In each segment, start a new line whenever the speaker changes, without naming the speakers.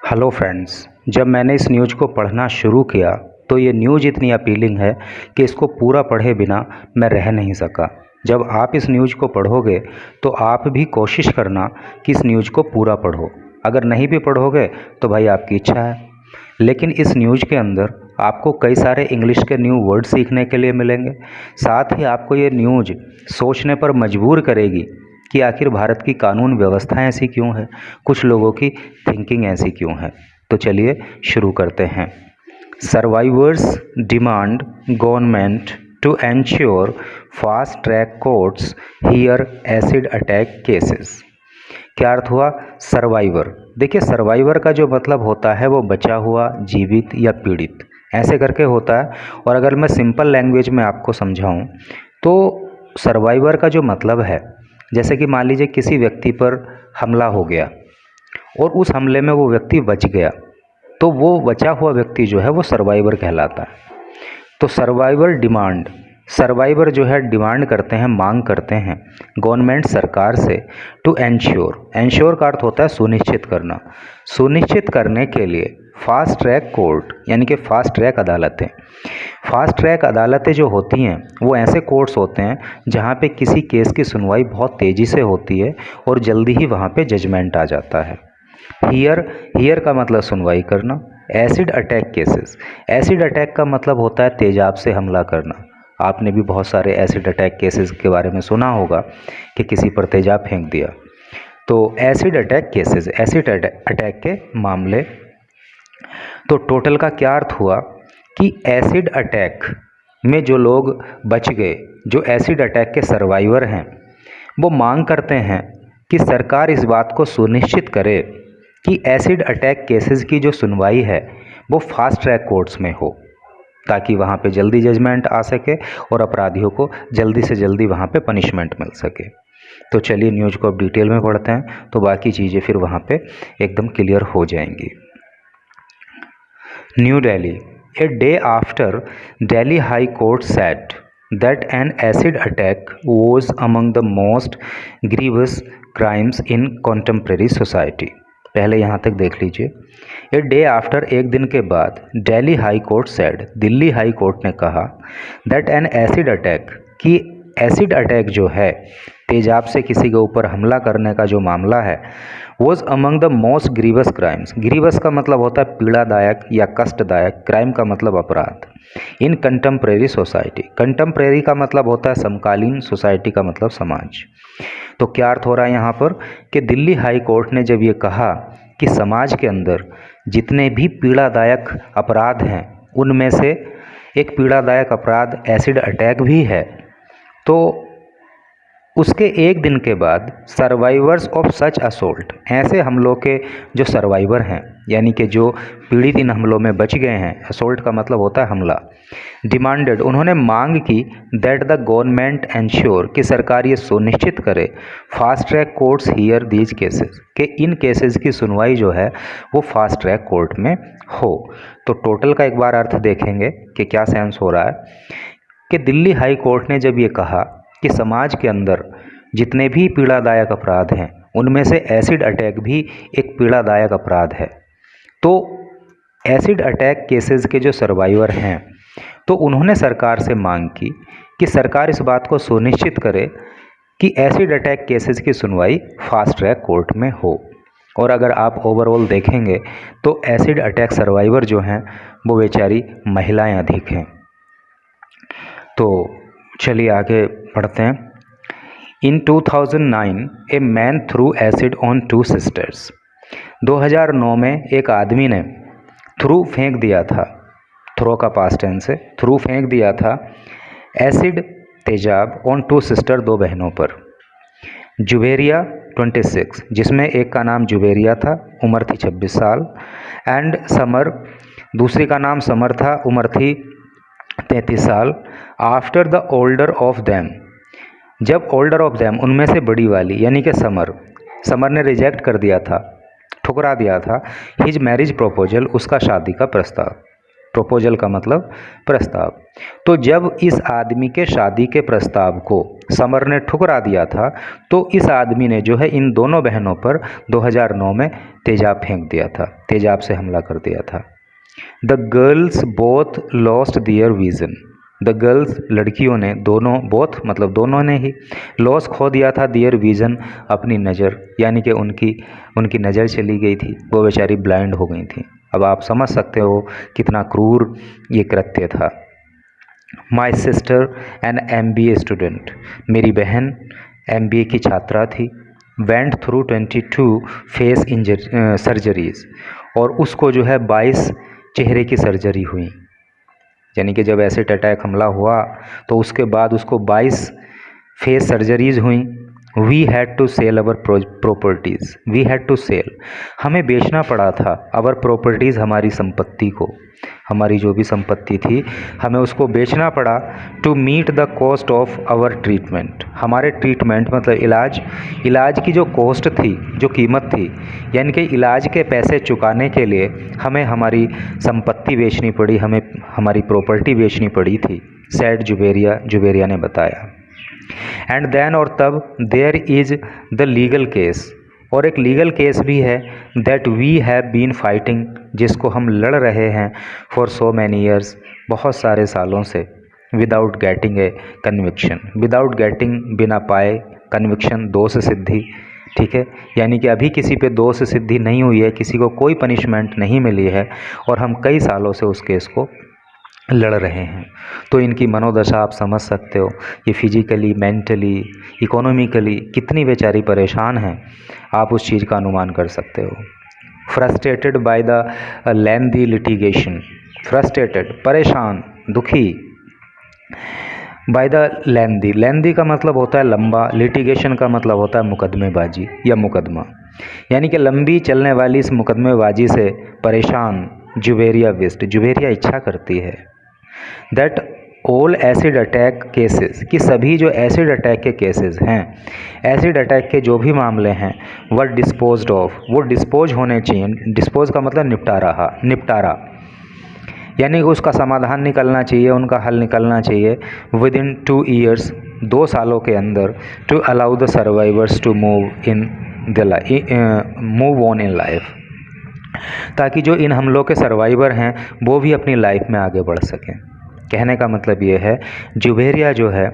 Hello friends, जब मैंने इस न्यूज़ को पढ़ना शुरू किया तो ये न्यूज़ इतनी अपीलिंग है कि इसको पूरा पढ़े बिना मैं रह नहीं सका। जब आप इस न्यूज़ को पढ़ोगे तो आप भी कोशिश करना कि इस न्यूज़ को पूरा पढ़ो। अगर नहीं भी पढ़ोगे तो भाई आपकी इच्छा है। लेकिन इस न्यूज़ के अंदर आपको कई सारे इंग्लिश के न्यू वर्ड सीखने के लिए मिलेंगे। साथ ही आपको ये न्यूज़ सोचने पर मजबूर करेगी कि आखिर भारत की कानून व्यवस्था ऐसी क्यों है, कुछ लोगों की थिंकिंग ऐसी क्यों है। तो चलिए शुरू करते हैं। Survivors demand government to ensure fast track courts hear acid attack cases. क्या अर्थ हुआ सर्वाइवर? देखिए, सर्वाइवर का जो मतलब होता है वो बचा हुआ, जीवित या पीड़ित, ऐसे करके होता है। और अगर मैं सिंपल लैंग्वेज में आपको समझाऊं तो सर्वाइवर का जो मतलब है, जैसे कि मान लीजिए किसी व्यक्ति पर हमला हो गया और उस हमले में वो व्यक्ति बच गया, तो वो बचा हुआ व्यक्ति जो है वो सर्वाइवर कहलाता है। तो सर्वाइवर जो है डिमांड करते हैं, मांग करते हैं गवर्नमेंट सरकार से टू एंश्योर का अर्थ होता है सुनिश्चित करना, सुनिश्चित करने के लिए फास्ट ट्रैक कोर्ट यानी कि फास्ट ट्रैक अदालतें। फास्ट ट्रैक अदालतें जो होती हैं वो ऐसे कोर्ट्स होते हैं जहाँ पे किसी केस की सुनवाई बहुत तेज़ी से होती है और जल्दी ही वहाँ पे जजमेंट आ जाता है। हियर का मतलब सुनवाई करना। Acid attack cases, acid attack का मतलब होता है तेजाब से हमला करना। आपने भी बहुत सारे एसिड अटैक केसेस के बारे में सुना होगा कि किसी पर तेजाब फेंक दिया। तो acid attack cases, acid attack के मामले। तो टोटल का क्या अर्थ हुआ कि एसिड अटैक में जो लोग बच गए, जो एसिड अटैक के सर्वाइवर हैं, वो मांग करते हैं कि सरकार इस बात को सुनिश्चित करे कि एसिड अटैक केसेस की जो सुनवाई है वो फास्ट ट्रैक कोर्ट्स में हो, ताकि वहाँ पे जल्दी जजमेंट आ सके और अपराधियों को जल्दी से जल्दी वहाँ पे पनिशमेंट मिल सके। तो चलिए न्यूज़ को अब डिटेल में पढ़ते हैं, तो बाकी चीज़ें फिर वहाँ पे एकदम क्लियर हो जाएंगी। New Delhi, a day after Delhi High Court said that an acid attack was among the most grievous crimes in contemporary society। पहले यहाँ तक देख लीजिए। ए डे आफ्टर, एक दिन के बाद, Delhi high court said, Delhi high court ने कहा, दैट एन एसिड अटैक, कि एसिड अटैक जो है, तेजाब से किसी के ऊपर हमला करने का जो मामला है, was among the most grievous crimes. Grievous का मतलब होता है पीड़ादायक या कष्टदायक, क्राइम का मतलब अपराध, इन कंटेम्प्रेरी सोसाइटी। कंटेम्प्रेरी का मतलब होता है समकालीन, सोसाइटी का मतलब समाज। तो क्या अर्थ हो रहा है यहाँ पर कि दिल्ली हाई कोर्ट ने जब ये कहा कि समाज के अंदर जितने भी पीड़ादायक अपराध हैं उनमें से एक पीड़ादायक अपराध एसिड अटैक भी है, तो उसके एक दिन के बाद सर्वाइवर्स ऑफ सच असोल्ट, ऐसे हमलों के जो सर्वाइवर हैं यानी कि जो पीड़ित इन हमलों में बच गए हैं, असोल्ट का मतलब होता है हमला, डिमांडेड, उन्होंने मांग की, दैट द गवर्नमेंट एंश्योर, कि सरकार ये सुनिश्चित करे, fast track courts here these cases, कि इन केसेस की सुनवाई जो है वो फास्ट ट्रैक कोर्ट में हो। तो टोटल का एक बार अर्थ देखेंगे कि क्या सेंस हो रहा है कि दिल्ली हाई कोर्ट ने जब ये कहा कि समाज के अंदर जितने भी पीड़ादायक अपराध हैं उनमें से एसिड अटैक भी एक पीड़ादायक अपराध है, तो एसिड अटैक केसेस के जो सर्वाइवर हैं तो उन्होंने सरकार से मांग की कि सरकार इस बात को सुनिश्चित करे कि एसिड अटैक केसेस की सुनवाई फास्ट ट्रैक कोर्ट में हो। और अगर आप ओवरऑल देखेंगे तो एसिड अटैक सर्वाइवर जो हैं वो बेचारी महिलाएं अधिक हैं। तो चलिए आगे पढ़ते हैं। इन 2009 a man through acid on two sisters. 2009 में एक आदमी ने थ्रू फेंक दिया था, थ्रो का पास्ट टेंस है, थ्रू फेंक दिया था एसिड, तेजाब, ऑन टू सिस्टर, दो बहनों पर। जुबेरिया 26, जिसमें एक का नाम जुबेरिया था, उम्र थी 26 साल, एंड समर, दूसरी का नाम समर था, उम्र थी 33 साल। After the older of them, जब ओल्डर ऑफ दैम, उनमें से बड़ी वाली यानी कि समर ने रिजेक्ट कर दिया था, ठुकरा दिया था, हिज मैरिज प्रपोजल, उसका शादी का प्रस्ताव। प्रपोजल का मतलब प्रस्ताव। तो जब इस आदमी के शादी के प्रस्ताव को समर ने ठुकरा दिया था तो इस आदमी ने जो है इन दोनों बहनों पर 2009 में तेजाब फेंक दिया था, तेजाब से हमला कर दिया था। The girls both lost their vision. The girls लड़कियों ने, दोनों, बोथ मतलब दोनों ने ही, लॉस खो दिया था, दियर विजन अपनी नज़र, यानी कि उनकी नज़र चली गई थी, वो बेचारी ब्लाइंड हो गई थी। अब आप समझ सकते हो कितना क्रूर ये कृत्य था। My sister an MBA student, मेरी बहन MBA की छात्रा थी। वेंट थ्रू 22 फेस सर्जरीज, और उसको जो है 22 चेहरे की सर्जरी हुई, यानी कि जब एसिड अटैक हमला हुआ तो उसके बाद उसको 22 फेस सर्जरीज हुई। We had to sell our properties, we had to sell, हमें बेचना पड़ा था, अवर प्रॉपर्टीज़, हमारी संपत्ति को, हमारी जो भी संपत्ति थी हमें उसको बेचना पड़ा। To meet the cost of our treatment, हमारे ट्रीटमेंट मतलब इलाज की जो कॉस्ट थी, जो कीमत थी, यानी कि इलाज के पैसे चुकाने के लिए हमें हमारी संपत्ति बेचनी पड़ी, हमें हमारी प्रॉपर्टी बेचनी पड़ी थी, सैड जुबेरिया ने बताया। एंड देन, और तब, there is the legal case, और एक लीगल केस भी है, that we have been fighting, जिसको हम लड़ रहे हैं, फॉर सो मैनी ईयर्स, बहुत सारे सालों से, without getting a conviction, without getting, बिना पाए, कन्विक्शन, दोष सिद्धि, ठीक है, यानी कि अभी किसी पे दोष सिद्धि नहीं हुई है, किसी को कोई पनिशमेंट नहीं मिली है, और हम कई सालों से उस केस को लड़ रहे हैं। तो इनकी मनोदशा आप समझ सकते हो, ये फिजिकली, मेंटली, इकोनॉमिकली कितनी बेचारी परेशान हैं, आप उस चीज़ का अनुमान कर सकते हो। Frustrated by the lengthy litigation, frustrated, परेशान, दुखी, बाय द लेंदी का मतलब होता है लंबा, लिटिगेशन का मतलब होता है मुकदमेबाजी या मुकदमा, यानी कि लंबी चलने वाली इस मुकदमेबाजी से परेशान जुबेरिया इच्छा करती है that all acid attack cases, कि सभी जो एसिड अटैक के केसेस हैं, एसिड अटैक के जो भी मामले हैं, वर डिस्पोज्ड ऑफ, वो डिस्पोज होने चाहिए। डिस्पोज का मतलब निपटारा, यानी उसका समाधान निकलना चाहिए, उनका हल निकलना चाहिए विद इन 2 ईयर्स, 2 सालों के अंदर, to allow the survivors to move on in life, ताकि जो इन हमलों के सर्वाइवर हैं वो भी अपनी लाइफ में आगे बढ़ सकें। कहने का मतलब ये है, जुबेरिया जो है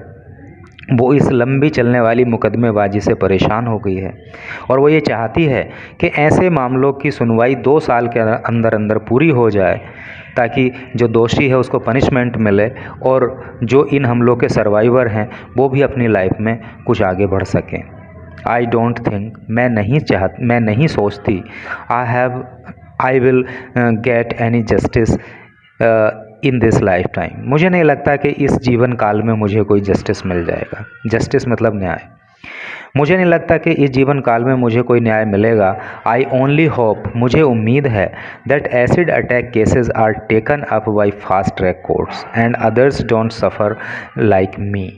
वो इस लंबी चलने वाली मुकदमेबाजी से परेशान हो गई है, और वो ये चाहती है कि ऐसे मामलों की सुनवाई 2 साल के अंदर अंदर पूरी हो जाए, ताकि जो दोषी है उसको पनिशमेंट मिले, और जो इन हमलों के सर्वाइवर हैं वो भी अपनी लाइफ में कुछ आगे बढ़ सकें। आई डोंट थिंक, मैं नहीं सोचती, I will get any justice in this life time, मुझे नहीं लगता कि इस जीवन काल में मुझे कोई जस्टिस मिल जाएगा। जस्टिस मतलब न्याय, मुझे नहीं लगता कि इस जीवन काल में मुझे कोई न्याय मिलेगा। आई ओनली होप, मुझे उम्मीद है, that acid attack cases are taken up by fast track courts and others don't suffer like me.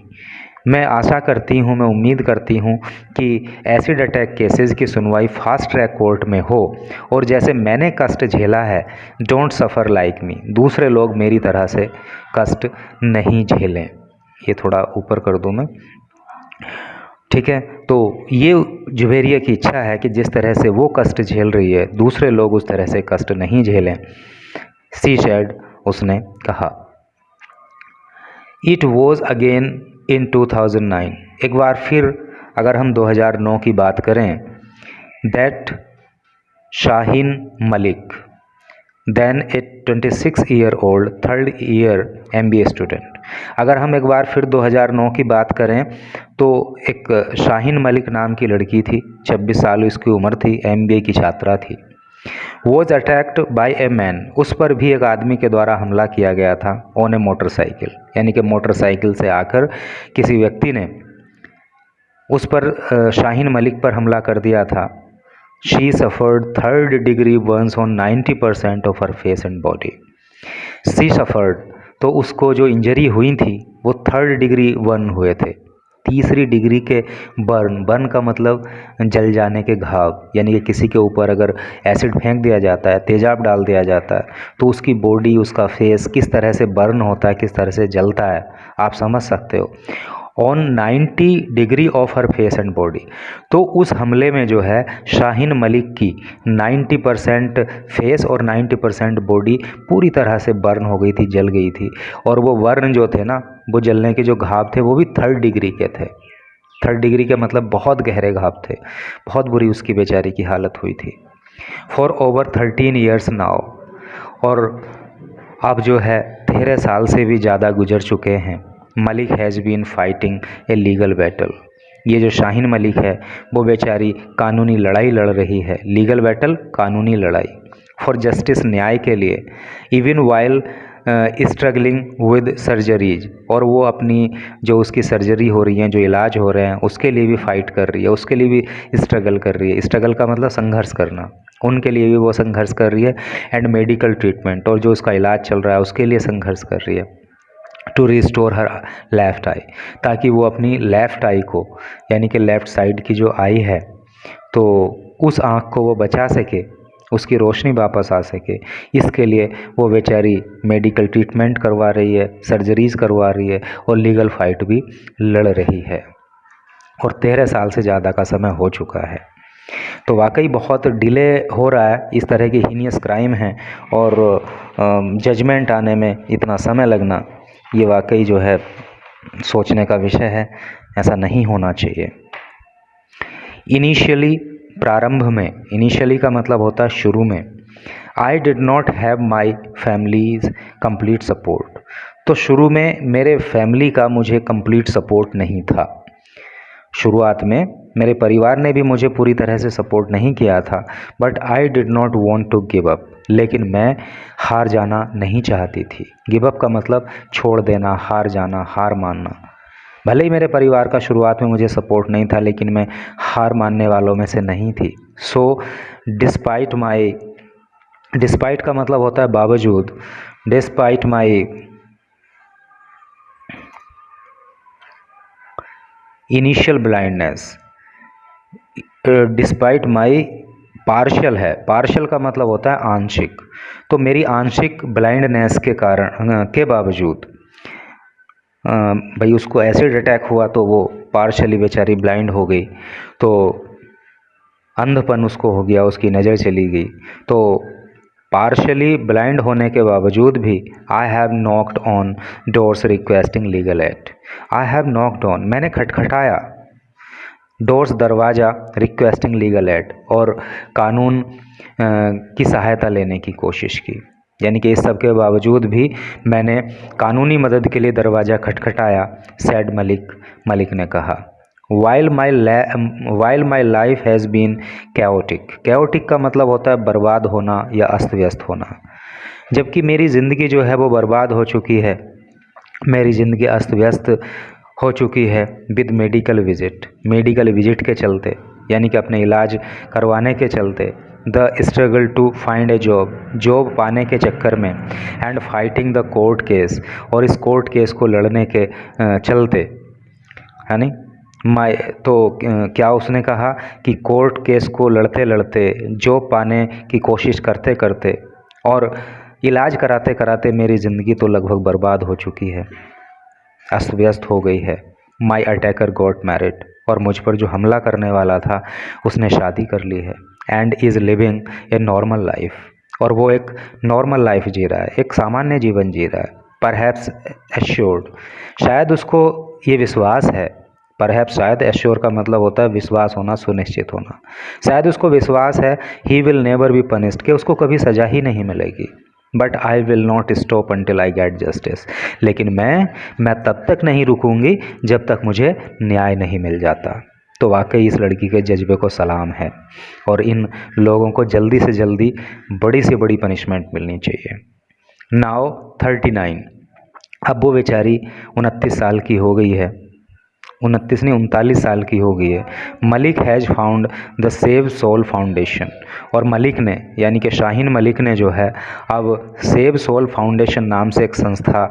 मैं आशा करती हूँ, मैं उम्मीद करती हूँ कि एसिड अटैक केसेस की सुनवाई फास्ट ट्रैक कोर्ट में हो, और जैसे मैंने कष्ट झेला है, डोंट सफ़र लाइक मी, दूसरे लोग मेरी तरह से कष्ट नहीं झेलें। ये थोड़ा ऊपर कर दूँ मैं, ठीक है। तो ये जुबेरिया की इच्छा है कि जिस तरह से वो कष्ट झेल रही है, दूसरे लोग उस तरह से कष्ट नहीं झेलें। सी शेड, उसने कहा। इट वॉज अगेन इन 2009, एक बार फिर अगर हम 2009 की बात करें, that Shaheen Malik, then a 26-year-old 3rd year MBA student, अगर हम एक बार फिर 2009 की बात करें तो एक शाहीन मलिक नाम की लड़की थी, 26 साल उसकी उम्र थी, MBA की छात्रा थी। Was attacked by a man, उस पर भी एक आदमी के द्वारा हमला किया गया था, ऑन ए मोटरसाइकिल, यानी कि मोटरसाइकिल से आकर किसी व्यक्ति ने उस पर, शाहीन मलिक पर हमला कर दिया था। She suffered 3rd degree burns on 90% of her face and body. She suffered, तो उसको जो इंजरी हुई थी वो 3rd degree बर्न हुए थे, तीसरी डिग्री के बर्न का मतलब जल जाने के घाव, यानी कि किसी के ऊपर अगर एसिड फेंक दिया जाता है, तेजाब डाल दिया जाता है, तो उसकी बॉडी, उसका फेस किस तरह से बर्न होता है, किस तरह से जलता है, आप समझ सकते हो। On 90 degree of her face and body. तो उस हमले में जो है शाहीन मलिक की 90% फेस और 90% बॉडी पूरी तरह से बर्न हो गई थी, जल गई थी। और वो बर्न जो थे ना, वो जलने के जो घाव थे वो भी 3rd डिग्री के थे। 3rd डिग्री के मतलब बहुत गहरे घाव थे, बहुत बुरी उसकी बेचारी की हालत हुई थी। फॉर ओवर 13 ईयर्स नाउ, और अब जो है 13 साल से भी ज़्यादा गुजर चुके हैं। Malik has been fighting a legal battle. ये जो शाहीन मलिक है वो बेचारी कानूनी लड़ाई लड़ रही है। लीगल बैटल, कानूनी लड़ाई, फॉर जस्टिस, न्याय के लिए। Even while struggling with surgeries, और वो अपनी जो उसकी सर्जरी हो रही हैं, जो इलाज हो रहे हैं, उसके लिए भी फ़ाइट कर रही है, उसके लिए भी स्ट्रगल कर रही है। स्ट्रगल का मतलब संघर्ष करना, उनके लिए भी वो संघर्ष कर रही है। एंड मेडिकल ट्रीटमेंट, और जो उसका इलाज चल रहा है उसके लिए संघर्ष कर रही है। टू रिस्टोर हर लेफ़्ट आई, ताकि वो अपनी लेफ़्ट आई को, यानी कि लेफ़्ट साइड की जो आई है, तो उस आँख को वो बचा सके, उसकी रोशनी वापस आ सके। इसके लिए वो बेचारी मेडिकल ट्रीटमेंट करवा रही है, सर्जरीज़ करवा रही है, और लीगल फाइट भी लड़ रही है। और 13 साल से ज़्यादा का समय हो चुका है। तो वाकई बहुत डिले हो रहा है, इस तरह की हीनियस क्राइम है, और जजमेंट आने में इतना समय लगना, ये वाकई जो है सोचने का विषय है। ऐसा नहीं होना चाहिए। इनिशियली, प्रारंभ में, इनिशियली का मतलब होता है शुरू में। आई did not have my families complete support. तो शुरू में मेरे फैमिली का मुझे कंप्लीट सपोर्ट नहीं था। शुरुआत में मेरे परिवार ने भी मुझे पूरी तरह से सपोर्ट नहीं किया था। But I did not want to give up, लेकिन मैं हार जाना नहीं चाहती थी। गिव अप का मतलब छोड़ देना, हार जाना, हार मानना। भले ही मेरे परिवार का शुरुआत में मुझे सपोर्ट नहीं था, लेकिन मैं हार मानने वालों में से नहीं थी। सो डिस्पाइट माई, डिस्पाइट का मतलब होता है बावजूद। Despite my initial blindness, despite my partial है, पार्शियल का मतलब होता है आंशिक। तो मेरी आंशिक ब्लाइंडनेस के कारण, के बावजूद, भाई उसको एसिड अटैक हुआ तो वो पार्शियली बेचारी ब्लाइंड हो गई, तो अंधपन उसको हो गया, उसकी नज़र चली गई। तो पार्शियली ब्लाइंड होने के बावजूद भी I have knocked on doors requesting legal aid. I have knocked on, मैंने खटखटाया, डोर्स, दरवाज़ा, रिक्वेस्टिंग लीगल एड, और कानून की सहायता लेने की कोशिश की। यानी कि इस सब के बावजूद भी मैंने कानूनी मदद के लिए दरवाज़ा खटखटाया, सैड मलिक ने कहा। While my life has been chaotic. Chaotic का मतलब होता है बर्बाद होना या अस्त व्यस्त होना। जबकि मेरी ज़िंदगी जो है वो बर्बाद हो चुकी है, मेरी ज़िंदगी अस्त व्यस्त हो चुकी है विद मेडिकल विजिट के चलते, यानी कि अपने इलाज करवाने के चलते। The struggle to find a job पाने के चक्कर में, and fighting the court case, और इस कोर्ट केस को लड़ने के चलते, है नहीं तो क्या उसने कहा कि कोर्ट केस को लड़ते लड़ते, जॉब पाने की कोशिश करते करते, और इलाज कराते कराते मेरी ज़िंदगी तो लगभग बर्बाद हो चुकी है, अस्त व्यस्त हो गई है। माई अटैकर गॉट मैरिड, और मुझ पर जो हमला करने वाला था उसने शादी कर ली है। And is living a normal life, और वो एक नॉर्मल लाइफ जी रहा है, एक सामान्य जीवन जी रहा है। परहैप्स एश्योर्ड, शायद उसको ये विश्वास है। परहैप्स, शायद, एश्योर का मतलब होता है विश्वास होना, सुनिश्चित होना। शायद उसको विश्वास है he will never be punished, कि उसको कभी सज़ा ही नहीं मिलेगी। But I will not stop until I get justice, लेकिन मैं तब तक नहीं रुकूंगी जब तक मुझे न्याय नहीं मिल जाता। तो वाकई इस लड़की के जज्बे को सलाम है, और इन लोगों को जल्दी से जल्दी बड़ी से बड़ी पनिशमेंट मिलनी चाहिए। नाउ 39, अब वो बेचारी 29 साल की हो गई है, 29 नहीं 39 साल की हो गई है। Malik has found the save soul foundation, और मलिक ने, यानी कि शाहीन मलिक ने जो है अब सेव सोल फाउंडेशन नाम से एक संस्था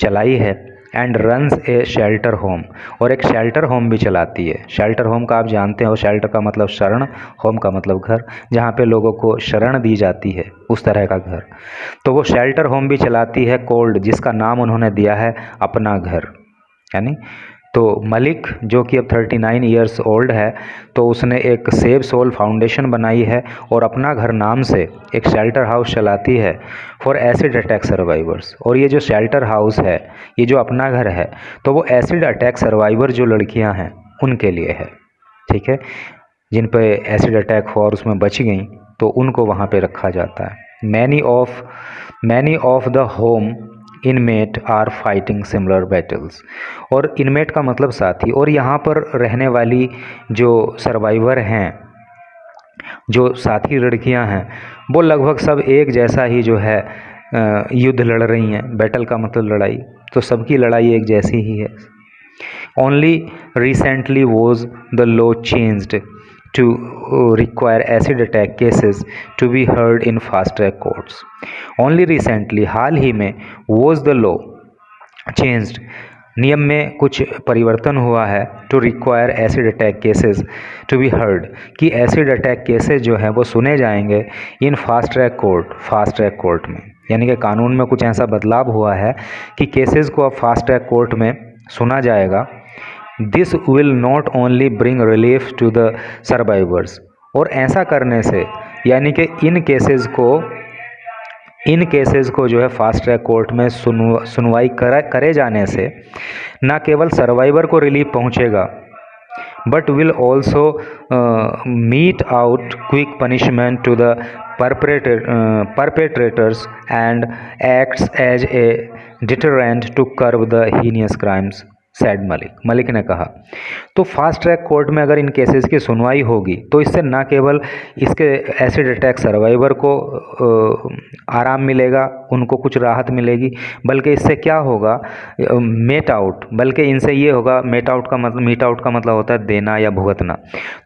चलाई है, and runs A shelter home, और एक शेल्टर होम भी चलाती है। शेल्टर होम का आप जानते हो, शेल्टर का मतलब शरण, होम का मतलब घर, जहाँ पे लोगों को शरण दी जाती है, उस तरह का घर। तो वो शेल्टर होम भी चलाती है कोल्ड, जिसका नाम उन्होंने दिया है अपना घर। यानी तो मलिक जो कि अब 39 ईयर्स ओल्ड है, तो उसने एक सेव सोल फाउंडेशन बनाई है और अपना घर नाम से एक शेल्टर हाउस चलाती है फॉर एसिड अटैक सर्वाइवर्स। और ये जो शेल्टर हाउस है, ये जो अपना घर है, तो वो एसिड अटैक सर्वाइवर जो लड़कियां हैं उनके लिए है, ठीक है, जिन पे एसिड अटैक हुआ और उसमें बच गई, तो उनको वहाँ पे रखा जाता है। Many of the home inmate are fighting similar battles, और इनमेट का मतलब साथी, और यहाँ पर रहने वाली जो सर्वाइवर हैं, जो साथी लड़कियां हैं, वो लगभग सब एक जैसा ही जो है युद्ध लड़ रही हैं। बैटल का मतलब लड़ाई, तो सबकी लड़ाई एक जैसी ही है। Only recently was the law changed to require acid attack cases to be heard in fast track courts. Only recently, हाल ही में, was the law changed, नियम में कुछ परिवर्तन हुआ है, to require acid attack cases to be heard, कि acid attack cases जो हैं वो सुने जाएंगे इन फास्ट ट्रैक कोर्ट में। यानी कि कानून में कुछ ऐसा बदलाव हुआ है कि केसेस को अब फास्ट ट्रैक कोर्ट में सुना जाएगा। This will not only bring relief to the survivors, और ऐसा करने से, यानी कि इन केसेस को जो है फास्ट ट्रैक कोर्ट में सुनवाई करे जाने से न केवल सर्वाइवर को रिलीफ पहुंचेगा, but will also mete out quick punishment to the perpetrators and acts as a deterrent to curb the heinous crimes, sad Malik ने कहा। तो फास्ट ट्रैक कोर्ट में अगर इन केसेस की सुनवाई होगी, तो इससे न केवल इसके एसिड अटैक सर्वाइवर को आराम मिलेगा, उनको कुछ राहत मिलेगी, बल्कि इससे क्या होगा, मीट आउट का मतलब होता है देना या भुगतना।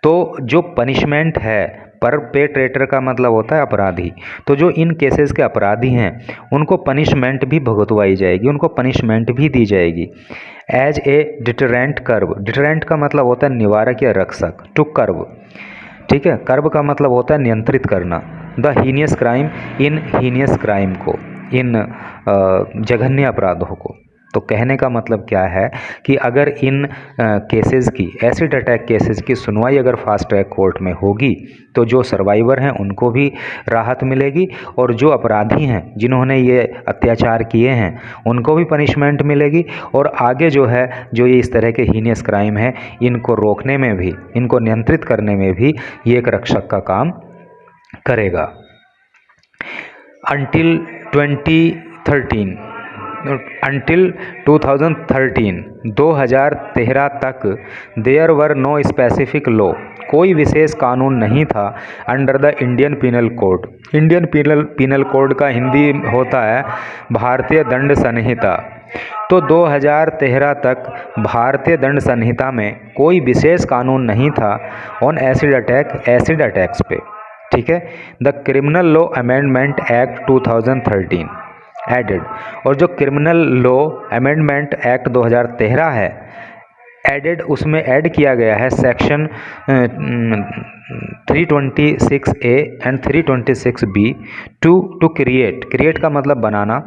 तो जो पनिशमेंट है, परपेट्रेटर का मतलब होता है अपराधी, तो जो इन केसेस के अपराधी हैं उनको पनिशमेंट भी भुगतवाई जाएगी, उनको पनिशमेंट भी दी जाएगी as a deterrent curve. Deterrent का मतलब होता है निवारक या रक्षक, टू कर्व, ठीक है। कर्व का मतलब होता है नियंत्रित करना। The heinous crime, in heinous crime को, इन जघन्य अपराधों को। तो कहने का मतलब क्या है कि अगर इन केसेस की, एसिड अटैक केसेस की सुनवाई अगर फास्ट ट्रैक कोर्ट में होगी, तो जो सर्वाइवर हैं उनको भी राहत मिलेगी, और जो अपराधी हैं जिन्होंने ये अत्याचार किए हैं उनको भी पनिशमेंट मिलेगी, और आगे जो है, जो ये इस तरह के हीनियस क्राइम है, इनको रोकने में भी, इनको नियंत्रित करने में भी ये एक रक्षक का काम करेगा। Until 2013 तक there were no specific law, कोई विशेष कानून नहीं था under the Indian penal code. Indian penal code का हिंदी होता है भारतीय दंड संहिता। तो 2013 तक भारतीय दंड संहिता में कोई विशेष कानून नहीं था ऑन एसिड अटैक्स पे, ठीक है। The criminal law amendment act 2013 added, और जो क्रिमिनल लॉ अमेंडमेंट एक्ट 2013 है एडेड, उसमें ऐड किया गया है section 326A and 326B to create का मतलब बनाना,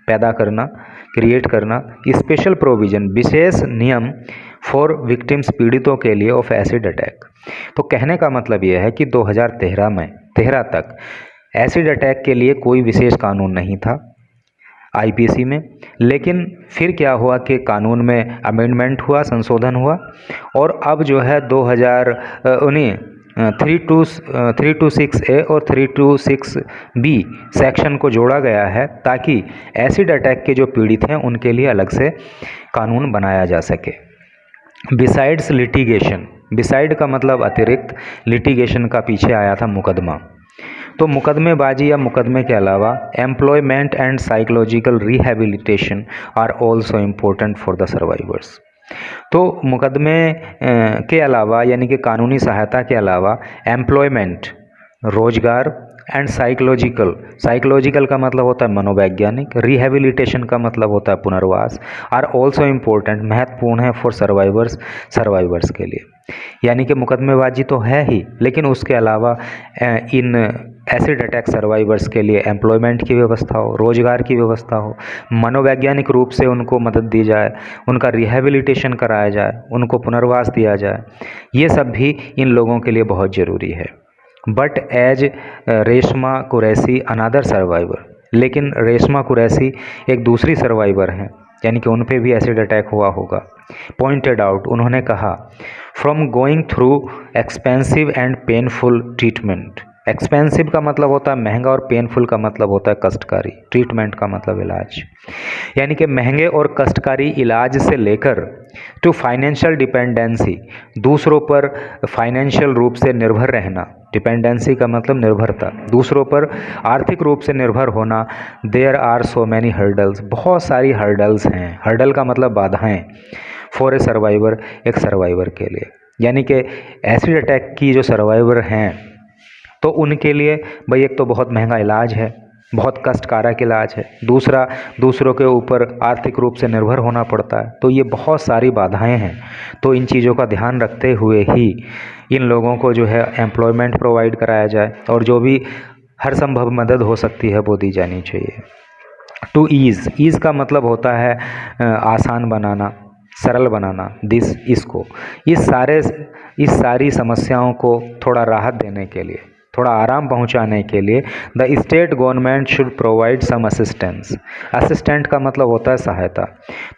पैदा करना, क्रिएट करना, स्पेशल प्रोविज़न, विशेष नियम फॉर विक्टिम्स, पीड़ितों के लिए, ऑफ एसिड अटैक। तो कहने का मतलब यह है कि 2013 तक एसिड अटैक के लिए कोई विशेष कानून नहीं था आईपीसी में, लेकिन फिर क्या हुआ कि कानून में अमेंडमेंट हुआ, संशोधन हुआ, और अब जो है 326A और 326B सेक्शन को जोड़ा गया है, ताकि एसिड अटैक के जो पीड़ित हैं उनके लिए अलग से कानून बनाया जा सके। बिसाइड्स लिटिगेशन, बिसाइड का मतलब अतिरिक्त, लिटिगेशन का पीछे आया था मुकदमा। तो मुकदमेबाजी या मुकदमे के अलावा employment and psychological rehabilitation are also important for the survivors. तो मुकदमे के अलावा, यानी कि कानूनी सहायता के अलावा, एम्प्लॉयमेंट, रोजगार, एंड साइकोलॉजिकल का मतलब होता है मनोवैज्ञानिक, रिहेबिलिटेशन का मतलब होता है पुनर्वास, आर ऑल्सो इम्पोर्टेंट, महत्वपूर्ण है फॉर सर्वाइवर्स के लिए। यानी कि मुकदमेबाजी तो है ही, लेकिन उसके अलावा इन एसिड अटैक सर्वाइवर्स के लिए एम्प्लॉयमेंट की व्यवस्था हो, रोजगार की व्यवस्था हो, मनोवैज्ञानिक रूप से उनको मदद दी जाए, उनका रिहेबिलिटेशन कराया जाए, उनको पुनर्वास दिया जाए, ये सब भी इन लोगों के लिए बहुत ज़रूरी है। But as Reshma Qureshi another survivor, लेकिन रेशमा कुरैशी एक दूसरी सर्वाइवर हैं, यानी कि उन पे भी एसिड अटैक हुआ होगा। पॉइंटेड आउट, उन्होंने कहा, from going through expensive and painful treatment. Expensive का मतलब होता है महंगा और पेनफुल का मतलब होता है कष्टकारी, ट्रीटमेंट का मतलब इलाज, यानी कि महंगे और कष्टकारी इलाज से लेकर टू फाइनेंशियल डिपेंडेंसी, दूसरों पर फाइनेंशियल रूप से निर्भर रहना, डिपेंडेंसी का मतलब निर्भरता, दूसरों पर आर्थिक रूप से निर्भर होना। There are so many hurdles, बहुत सारी हर्डल्स हैं, हर्डल का मतलब बाधाएं, फॉर ए सर्वाइवर, एक सर्वाइवर के लिए। यानी कि एसिड अटैक की जो सर्वाइवर हैं तो उनके लिए भाई एक तो बहुत महंगा इलाज है, बहुत कष्टकारक इलाज है, दूसरा दूसरों के ऊपर आर्थिक रूप से निर्भर होना पड़ता है, तो ये बहुत सारी बाधाएं हैं। तो इन चीज़ों का ध्यान रखते हुए ही इन लोगों को जो है एम्प्लॉयमेंट प्रोवाइड कराया जाए और जो भी हर संभव मदद हो सकती है वो दी जानी चाहिए। टू ईज़ का मतलब होता है आसान बनाना, सरल बनाना, इसको इस सारी समस्याओं को थोड़ा राहत देने के लिए, थोड़ा आराम पहुंचाने के लिए the state government should provide some assistance. Assistant का मतलब होता है सहायता,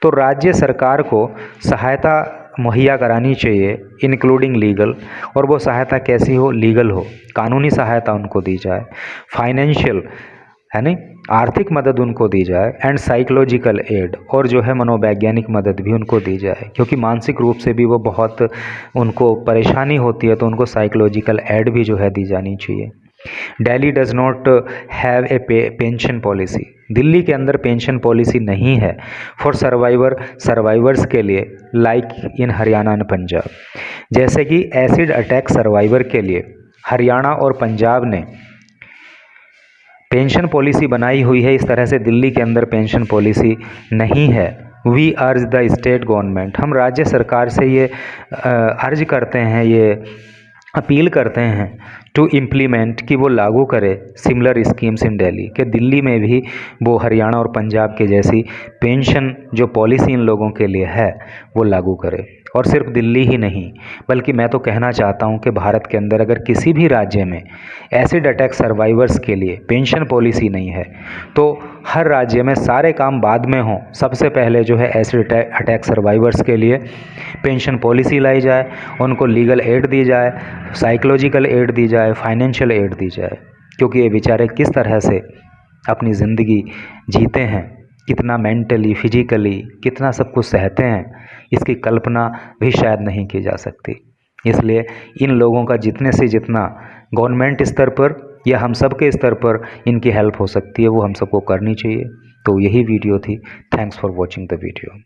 तो राज्य सरकार को सहायता मुहैया करानी चाहिए, इंक्लूडिंग लीगल, और वो सहायता कैसी हो, लीगल हो, कानूनी सहायता उनको दी जाए, फाइनेंशियल है नहीं, आर्थिक मदद उनको दी जाए, एंड साइकोलॉजिकल एड, और जो है मनोवैज्ञानिक मदद भी उनको दी जाए, क्योंकि मानसिक रूप से भी वो बहुत उनको परेशानी होती है, तो उनको साइकोलॉजिकल एड भी जो है दी जानी चाहिए। Delhi does not have a pension policy, Delhi के अंदर पेंशन पॉलिसी नहीं है फॉर सर्वाइवर्स के लिए, like in Haryana and Punjab, जैसे कि एसिड अटैक सर्वाइवर के लिए हरियाणा और पंजाब ने पेंशन पॉलिसी बनाई हुई है, इस तरह से दिल्ली के अंदर पेंशन पॉलिसी नहीं है। वी अर्ज द स्टेट गवर्नमेंट, हम राज्य सरकार से ये अर्ज करते हैं, ये अपील करते हैं टू इम्प्लीमेंट, कि वो लागू करे सिमिलर स्कीम्स इन दिल्ली, कि दिल्ली में भी वो हरियाणा और पंजाब के जैसी पेंशन जो पॉलिसी इन लोगों के लिए है वो लागू करे। और सिर्फ दिल्ली ही नहीं, बल्कि मैं तो कहना चाहता हूं कि भारत के अंदर अगर किसी भी राज्य में एसिड अटैक सर्वाइवर्स के लिए पेंशन पॉलिसी नहीं है तो हर राज्य में सारे काम बाद में हों, सबसे पहले जो है एसिड अटैक सर्वाइवर्स के लिए पेंशन पॉलिसी लाई जाए, उनको लीगल एड दी जाए, साइकोलॉजिकल एड दी जाए, फाइनेंशियल एड दी जाए, क्योंकि ये बेचारे किस तरह से अपनी ज़िंदगी जीते हैं, कितना मेंटली फिजिकली कितना सब कुछ सहते हैं, इसकी कल्पना भी शायद नहीं की जा सकती। इसलिए इन लोगों का जितने से जितना गवर्नमेंट स्तर पर या हम सब के स्तर पर इनकी हेल्प हो सकती है वो हम सबको करनी चाहिए। तो यही वीडियो थी। Thanks for watching the video.